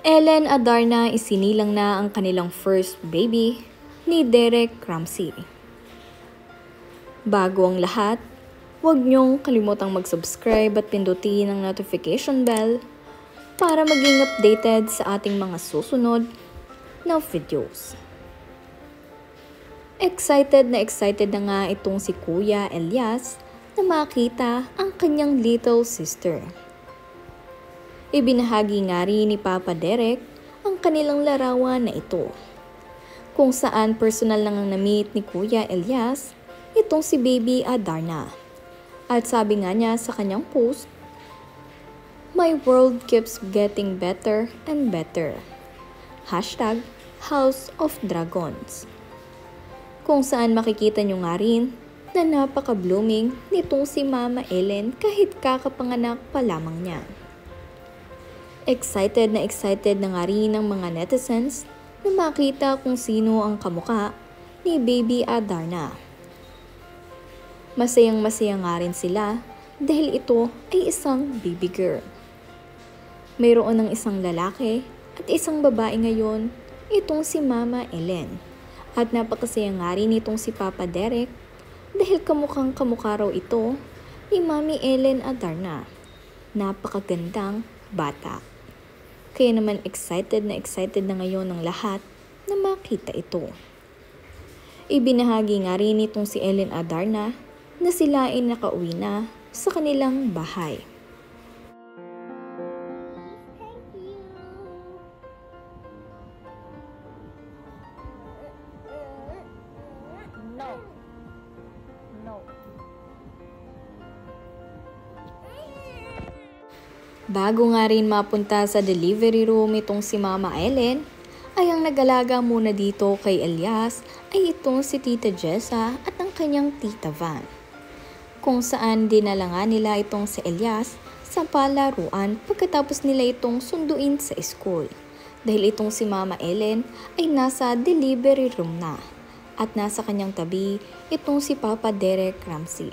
Ellen Adarna isinilang na ang kanilang first baby ni Derek Ramsey. Bago ang lahat, huwag niyong kalimutang mag-subscribe at pindutin ang notification bell para maging updated sa ating mga susunod na videos. Excited na nga itong si Kuya Elias na makita ang kanyang little sister. Ibinahagi nga rin ni Papa Derek ang kanilang larawan na ito, kung saan personal lang ang na-meet ni Kuya Elias itong si Baby Adarna. At sabi nga niya sa kanyang post, "My world keeps getting better and better. Hashtag House of Dragons." Kung saan makikita nyo nga rin na napaka-blooming nitong si Mama Ellen kahit kakapanganak pa lamang niya. Excited na nga rin ang mga netizens na makita kung sino ang kamukha ni Baby Adarna. Masayang-masaya nga rin sila dahil ito ay isang baby girl. Mayroon ng isang lalaki at isang babae ngayon, itong si Mama Ellen. At napakasaya nga rin itong si Papa Derek dahil kamukhang-kamukha raw ito ni Mami Ellen Adarna. Napakagandang bata. Kaya naman excited na ngayon ng lahat na makita ito. Ibinahagi nga rin itong si Ellen Adarna na sila ay nakauwi na sa kanilang bahay. Bago nga rin mapunta sa delivery room itong si Mama Ellen, ay ang nag-alaga muna dito kay Elias ay itong si Tita Jessa at ang kanyang Tita Van. Kung saan dinala nga nila itong si Elias sa palaruan pagkatapos nila itong sunduin sa school. Dahil itong si Mama Ellen ay nasa delivery room na at nasa kanyang tabi itong si Papa Derek Ramsey.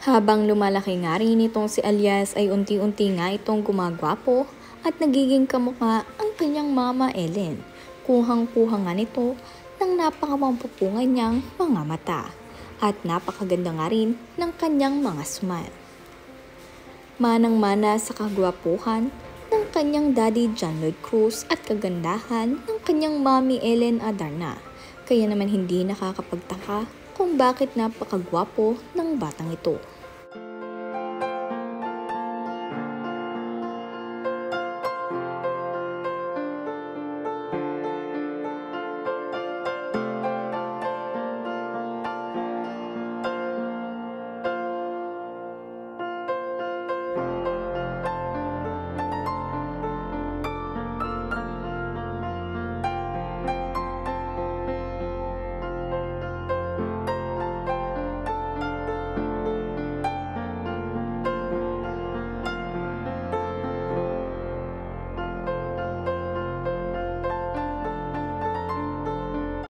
Habang lumalaki nga rin itong si Elias ay unti-unti nga itong gumagwapo at nagiging kamukha ang kanyang Mama Ellen. Kuhang-kuha nga nito ng napakamampupungan niyang mga mata at napakaganda nga rin ng kanyang mga smile. Manang-mana sa kagwapuhan ng kanyang Daddy John Lloyd Cruz at kagandahan ng kanyang Mami Ellen Adarna. Kaya naman hindi nakakapagtaka kung bakit napakagwapo ng batang ito.